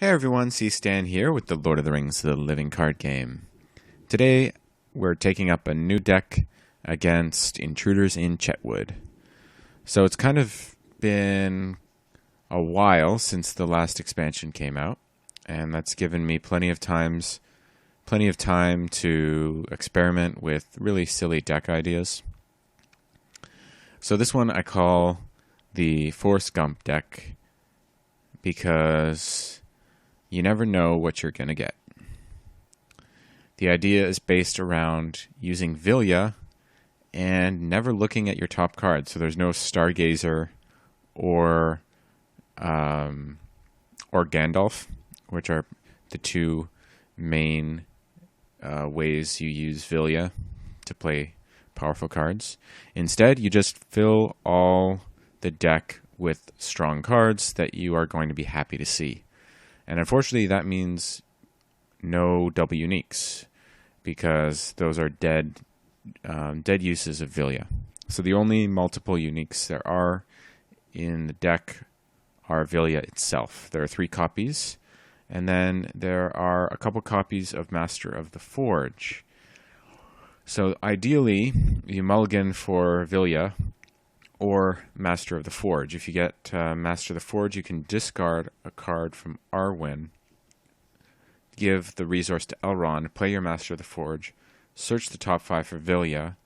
Hey everyone, C-Stan here with the Lord of the Rings The Living Card Game. Today, we're taking up a new deck against Intruders in Chetwood. So it's kind of been a while since the last expansion came out, and that's given me plenty of time to experiment with really silly deck ideas. So this one I call the Forrest Gump deck because you never know what you're going to get. The idea is based around using Vilya and never looking at your top card. So there's no Stargazer or Gandalf, which are the two main ways you use Vilya to play powerful cards. Instead, you just fill all the deck with strong cards that you are going to be happy to see. And unfortunately, that means no double uniques, because those are dead uses of Vilya. So the only multiple uniques there are in the deck are Vilya itself. There are 3 copies, and then there are a couple copies of Master of the Forge. So ideally, you mulligan for Vilya or Master of the Forge. If you get Master of the Forge, you can discard a card from Arwen, give the resource to Elrond, play your Master of the Forge, search the top 5 for Vilya,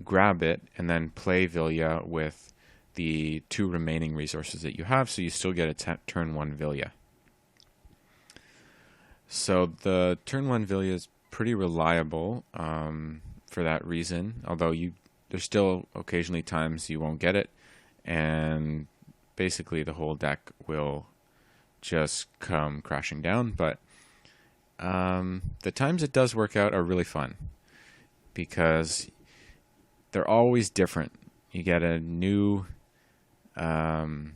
grab it, and then play Vilya with the 2 remaining resources that you have, so you still get a turn 1 Vilya. So the turn 1 Vilya is pretty reliable for that reason, although there's still occasionally times you won't get it, and basically the whole deck will just come crashing down. But the times it does work out are really fun, because they're always different. You get a new ally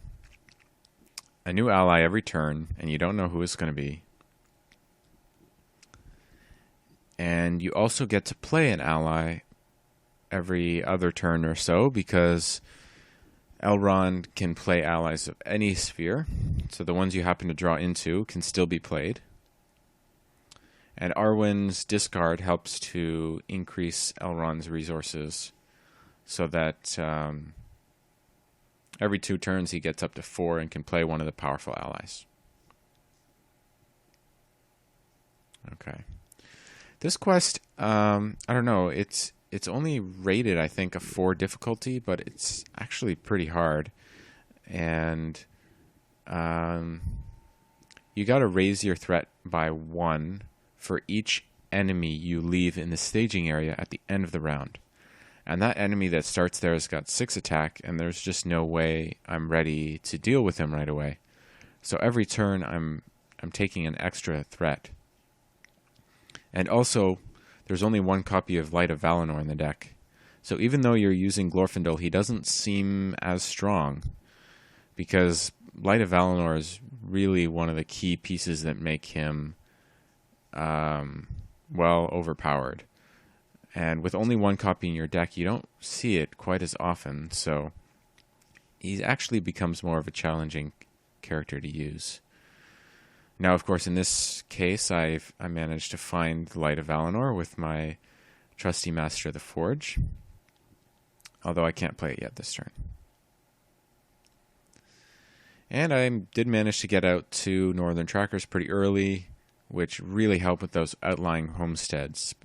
every turn, and you don't know who it's going to be. And you also get to play an ally every other turn or so, because Elrond can play allies of any sphere, so the ones you happen to draw into can still be played. And Arwen's discard helps to increase Elrond's resources, so that every 2 turns he gets up to 4 and can play one of the powerful allies. Okay. This quest, I don't know, it's only rated, I think, a 4 difficulty, but it's actually pretty hard. And you got to raise your threat by 1 for each enemy you leave in the staging area at the end of the round. And that enemy that starts there has got 6 attack, and there's just no way I'm ready to deal with him right away. So every turn I'm taking an extra threat. And also, there's only 1 copy of Light of Valinor in the deck. So even though you're using Glorfindel, he doesn't seem as strong, because Light of Valinor is really one of the key pieces that make him overpowered. And with only 1 copy in your deck, you don't see it quite as often, so he actually becomes more of a challenging character to use. Now, of course, in this case, I managed to find Light of Valinor with my trusty Master of the Forge, although I can't play it yet this turn. And I did manage to get out to Northern Trackers pretty early, which really helped with those outlying homesteads.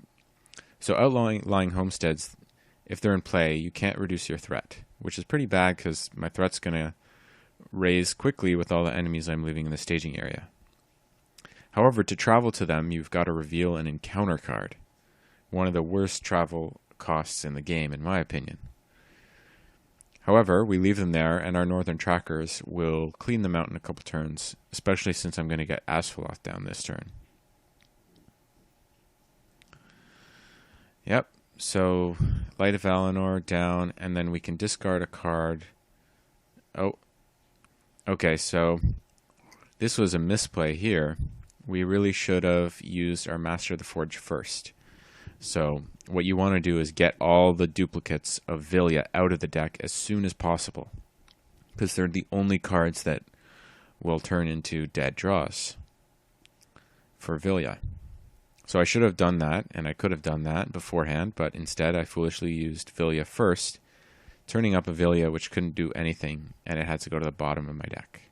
So outlying homesteads, if they're in play, you can't reduce your threat, which is pretty bad because my threat's going to raise quickly with all the enemies I'm leaving in the staging area. However, to travel to them, you've got to reveal an encounter card. One of the worst travel costs in the game, in my opinion. However, we leave them there, and our Northern Trackers will clean them out in a couple turns, especially since I'm going to get Asphaleth down this turn. Yep, so Light of Valinor down, and then we can discard a card. Oh, okay, so this was a misplay here. We really should have used our Master of the Forge first. So what you want to do is get all the duplicates of Vilya out of the deck as soon as possible, because they're the only cards that will turn into dead draws. for Vilya. So I should have done that, and I could have done that beforehand, but instead I foolishly used Vilya first, turning up a Vilya which couldn't do anything, and it had to go to the bottom of my deck.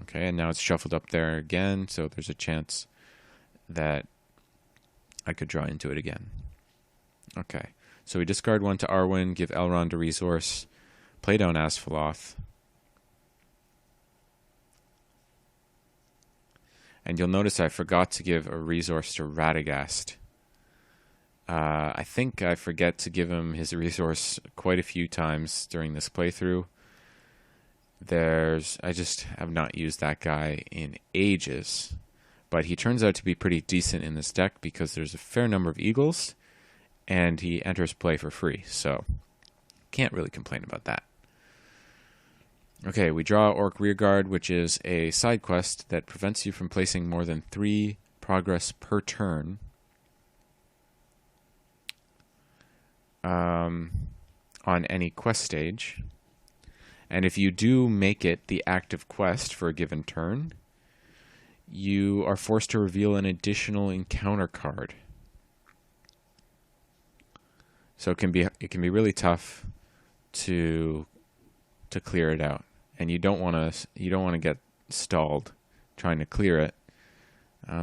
Okay, and now it's shuffled up there again, so there's a chance that I could draw into it again. Okay, so we discard one to Arwen, give Elrond a resource, play down Asphalloth. And you'll notice I forgot to give a resource to Radagast. I think I forget to give him his resource quite a few times during this playthrough. I just have not used that guy in ages. But he turns out to be pretty decent in this deck because there's a fair number of eagles, and he enters play for free. So, can't really complain about that. Okay, we draw Orc Rearguard, which is a side quest that prevents you from placing more than 3 progress per turn. On any quest stage. And if you do make it the active quest for a given turn, you are forced to reveal an additional encounter card. So it can be really tough to clear it out, and you don't want to get stalled trying to clear it,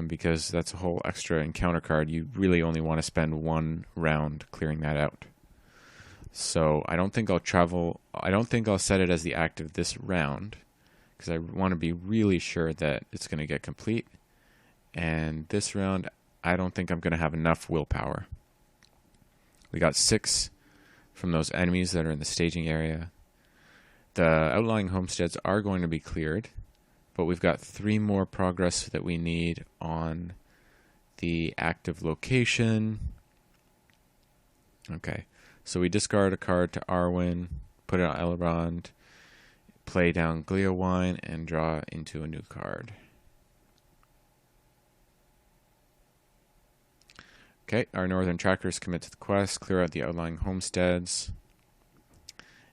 because that's a whole extra encounter card. You really only want to spend 1 round clearing that out. So I don't think I'll set it as the active this round, because I want to be really sure that it's going to get complete. And this round, I don't think I'm going to have enough willpower. We got 6 from those enemies that are in the staging area. The outlying homesteads are going to be cleared, but we've got 3 more progress that we need on the active location. Okay, so we discard a card to Arwen, put it on Elrond, play down Gleowine, and draw into a new card. Okay, our northern trackers commit to the quest, clear out the outlying homesteads.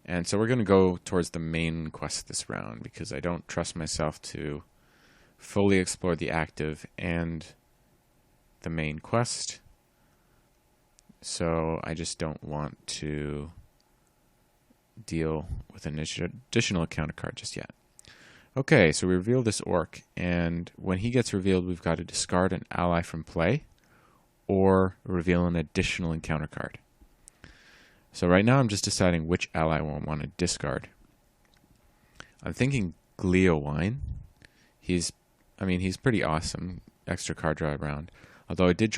And so we're going to go towards the main quest this round, because I don't trust myself to fully explore the active and the main quest. So I just don't want to deal with an additional encounter card just yet. Okay, so we reveal this orc, and when he gets revealed, we've got to discard an ally from play or reveal an additional encounter card. So right now I'm just deciding which ally I want to discard. I'm thinking Gleowine. He's pretty awesome. Extra card draw around. Although I did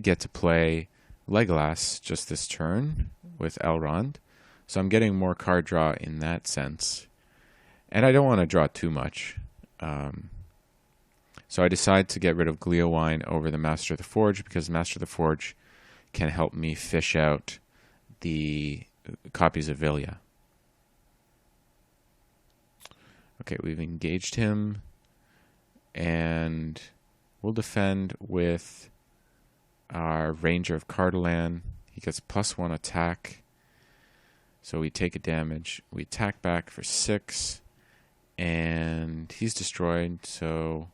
get to play Legolas just this turn with Elrond. So I'm getting more card draw in that sense. And I don't want to draw too much. So I decide to get rid of Gleowine over the Master of the Forge, because Master of the Forge can help me fish out the copies of Vilya. Okay, we've engaged him, and we'll defend with our Ranger of Cardolan. He gets +1 attack, so we take a damage. We attack back for 6, and he's destroyed, so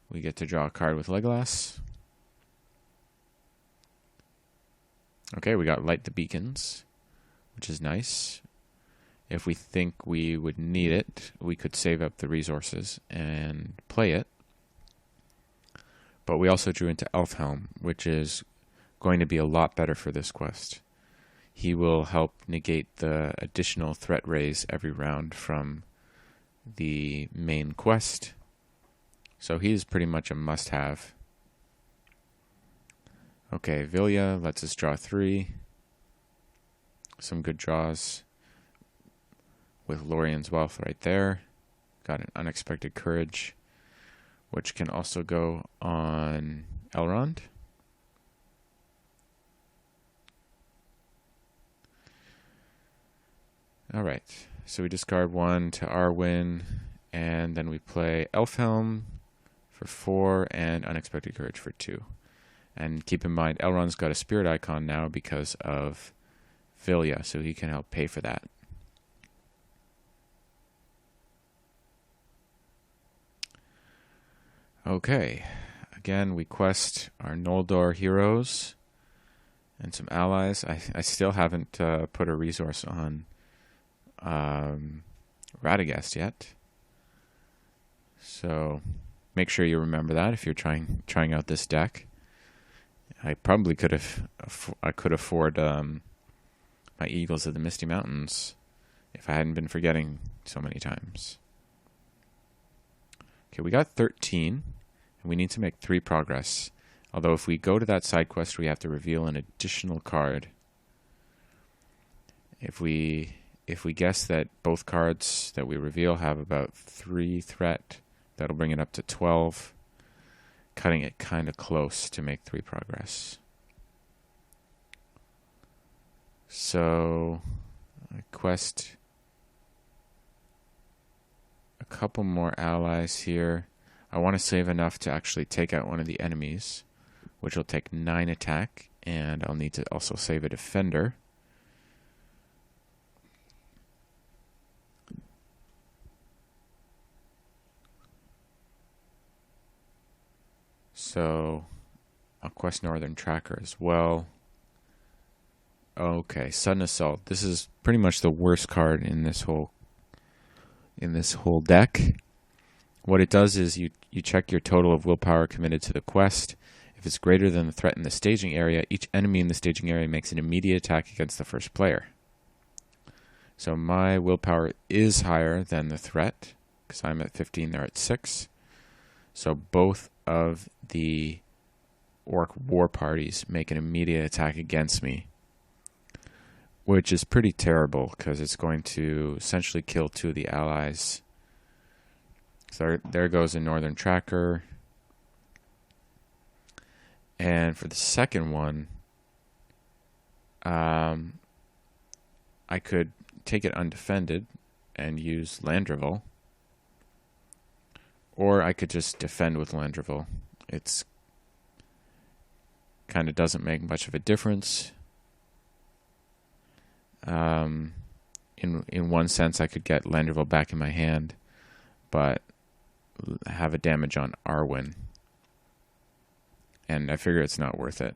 we get to draw a card with Legolas. Okay, we got Light the Beacons, which is nice. If we think we would need it, we could save up the resources and play it. But we also drew into Elfhelm, which is going to be a lot better for this quest. He will help negate the additional threat raise every round from the main quest. So he's pretty much a must-have. Okay, Vilya lets us draw 3. Some good draws with Lorien's Wealth right there. Got an Unexpected Courage, which can also go on Elrond. Alright, so we discard 1 to Arwen, and then we play Elfhelm for 4 and Unexpected Courage for 2. And keep in mind, Elrond's got a spirit icon now because of Vilya, so he can help pay for that. Okay, again, we quest our Noldor heroes and some allies. I still haven't put a resource on Radagast yet. So make sure you remember that if you're trying out this deck. I probably could afford my Eagles of the Misty Mountains if I hadn't been forgetting so many times. Okay, we got 13, and we need to make 3 progress. Although if we go to that side quest, we have to reveal an additional card. If we guess that both cards that we reveal have about 3 threat, that'll bring it up to 12, cutting it kind of close to make 3 progress. So I quest a couple more allies here. I want to save enough to actually take out one of the enemies, which will take 9 attack, and I'll need to also save a defender. So I'll quest Northern Tracker as well. Okay, Sudden Assault. This is pretty much the worst card in this whole deck. What it does is you check your total of willpower committed to the quest. If it's greater than the threat in the staging area, each enemy in the staging area makes an immediate attack against the first player. So my willpower is higher than the threat, because I'm at 15, they're at 6. So both of the Orc war parties make an immediate attack against me, which is pretty terrible because it's going to essentially kill 2 of the allies. So there goes a Northern Tracker. And for the second one, I could take it undefended and use Landrival. Or I could just defend with Landrival. It's kind of doesn't make much of a difference. In one sense, I could get Landrival back in my hand, but have a damage on Arwen. And I figure it's not worth it.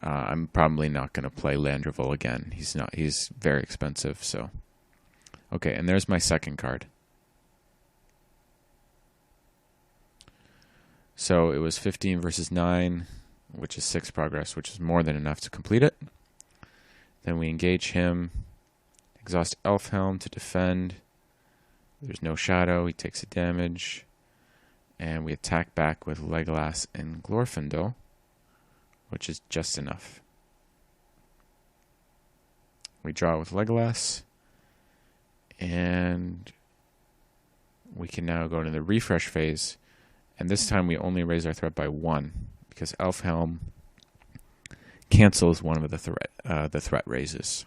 I'm probably not going to play Landrival again. He's very expensive, so. Okay, and there's my second card. So it was 15 versus 9, which is 6 progress, which is more than enough to complete it. Then we engage him, exhaust Elfhelm to defend. There's no shadow, he takes a damage. And we attack back with Legolas and Glorfindel, which is just enough. We draw with Legolas, and we can now go into the refresh phase. And this time we only raise our threat by 1, because Elfhelm cancels one of the threat raises.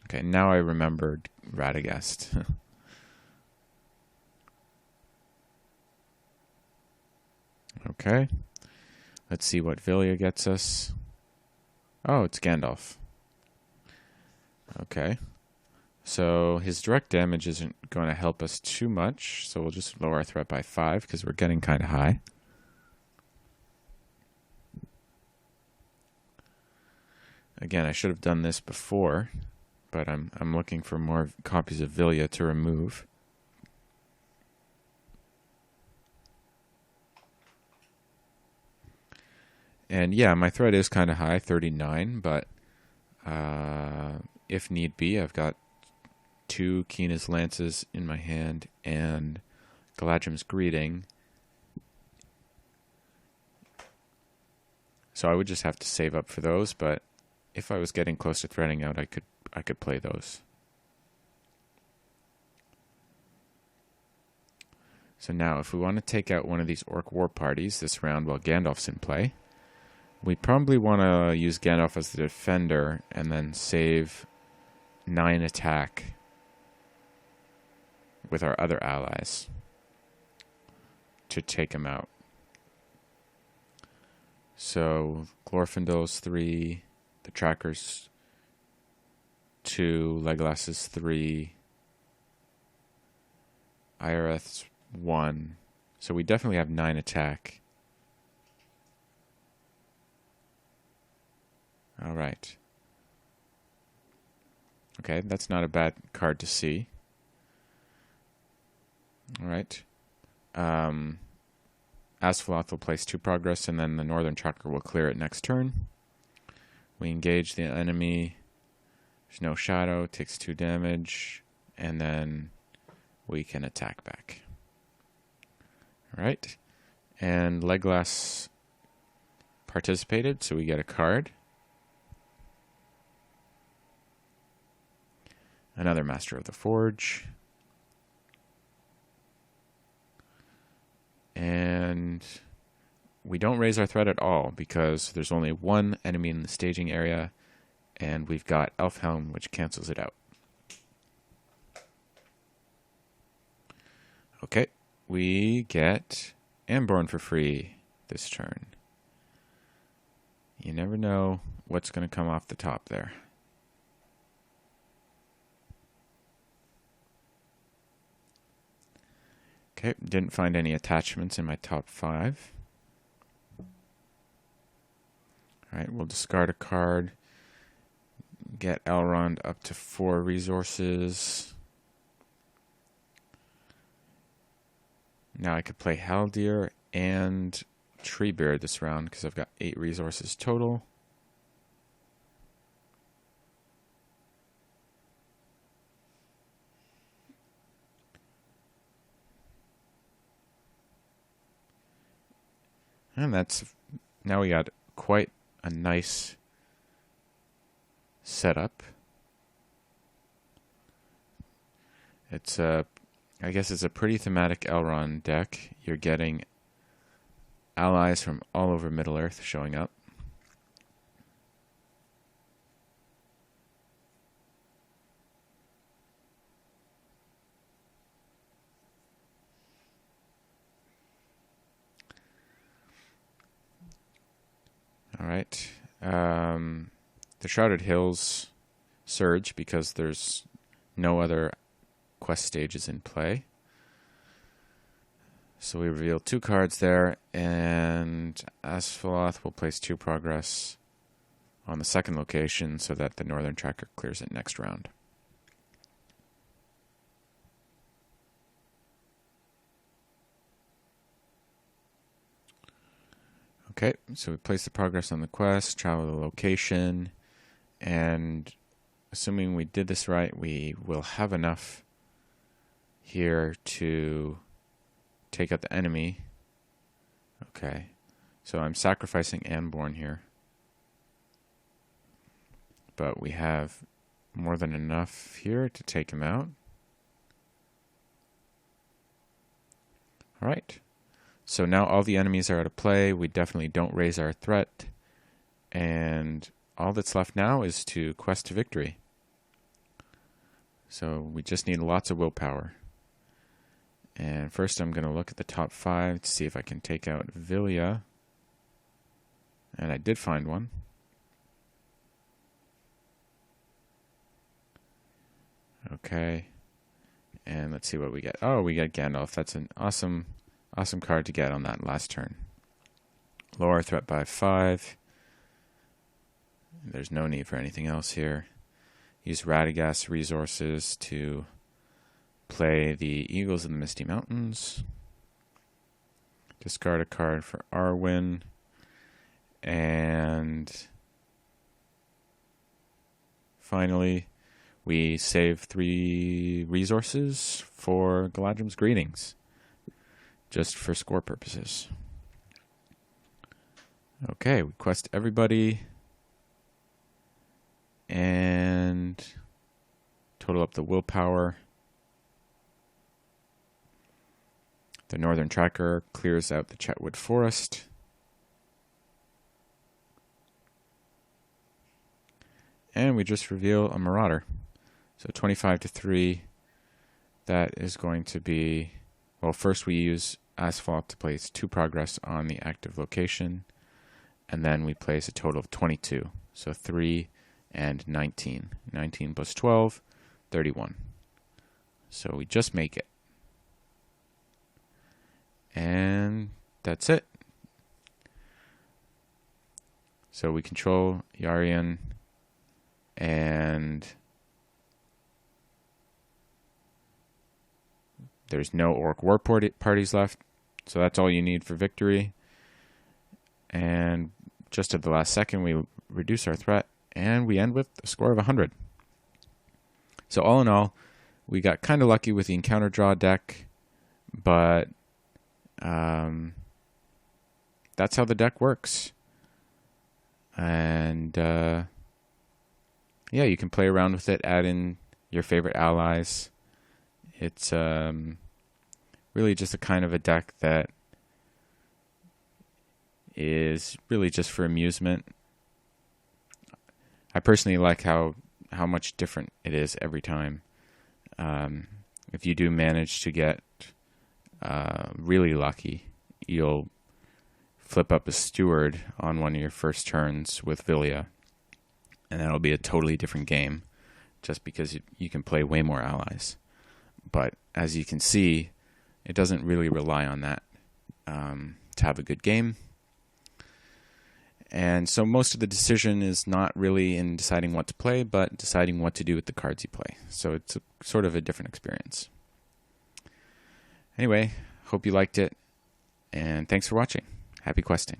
Okay, now I remembered Radagast. Okay, let's see what Vilya gets us. Oh, it's Gandalf. Okay, so his direct damage isn't going to help us too much, so we'll just lower our threat by 5 because we're getting kind of high. Again, I should have done this before, but I'm looking for more copies of Vilya to remove. And yeah, my threat is kind of high, 39, but if need be, I've got 2 Keena's Lances in my hand and Galadrim's Greeting. So I would just have to save up for those, but if I was getting close to threading out, I could play those. So now, if we want to take out one of these Orc war parties this round while Gandalf's in play, we probably want to use Gandalf as the defender and then save 9 attack with our other allies to take him out. So Glorfindel's 3, the Tracker's 2, Legolas's 3, IRS 1. So we definitely have 9 attack. All right. Okay, that's not a bad card to see. All right. Asphalth will place 2 progress, and then the Northern Tracker will clear it next turn. We engage the enemy. There's no shadow, takes 2 damage, and then we can attack back. All right. And Legolas participated, so we get a card. Another Master of the Forge. And we don't raise our threat at all because there's only 1 enemy in the staging area, and we've got Elfhelm, which cancels it out. Okay, we get Amborn for free this turn. You never know what's going to come off the top there. Okay, didn't find any attachments in my top 5. Alright, we'll discard a card. Get Elrond up to 4 resources. Now I could play Haldir and Treebeard this round because I've got 8 resources total. And now we got quite a nice setup. I guess it's a pretty thematic Elrond deck. You're getting allies from all over Middle-earth showing up. All right. The Shrouded Hills surge because there's no other quest stages in play. So we reveal 2 cards there, and Asphalth will place 2 progress on the second location so that the Northern Tracker clears it next round. Okay, so we place the progress on the quest, travel to the location, and assuming we did this right, we will have enough here to take out the enemy. Okay, so I'm sacrificing Amborn here. But we have more than enough here to take him out. All right. So now all the enemies are out of play. We definitely don't raise our threat. And all that's left now is to quest to victory. So we just need lots of willpower. And first I'm going to look at the top 5 to see if I can take out Vilya. And I did find one. Okay. And let's see what we get. Oh, we get Gandalf. That's an awesome card to get on that last turn. Lower threat by 5. There's no need for anything else here. Use Radagast resources to play the Eagles of the Misty Mountains. Discard a card for Arwen. And finally, we save 3 resources for Galadrim's Greetings, just for score purposes. Okay, we quest everybody and total up the willpower. The Northern Tracker clears out the Chetwood Forest. And we just reveal a Marauder. So 25 to 3, that is going to be, well, first we use Asphalth to place 2 progress on the active location, and then we place a total of 22. So 3 and 19. 19 plus 12, 31. So we just make it. And that's it. So we control Yarian, and there's no Orc War parties left. So that's all you need for victory. And just at the last second, we reduce our threat, and we end with a score of 100. So all in all, we got kind of lucky with the encounter draw deck, but that's how the deck works. And yeah, you can play around with it, add in your favorite allies. It's really just a kind of a deck that is really just for amusement. I personally like how much different it is every time. If you do manage to get really lucky, you'll flip up a steward on one of your first turns with Villia, and that'll be a totally different game just because you can play way more allies. But as you can see, it doesn't really rely on that to have a good game. And so most of the decision is not really in deciding what to play, but deciding what to do with the cards you play. So it's sort of a different experience. Anyway, hope you liked it, and thanks for watching. Happy questing.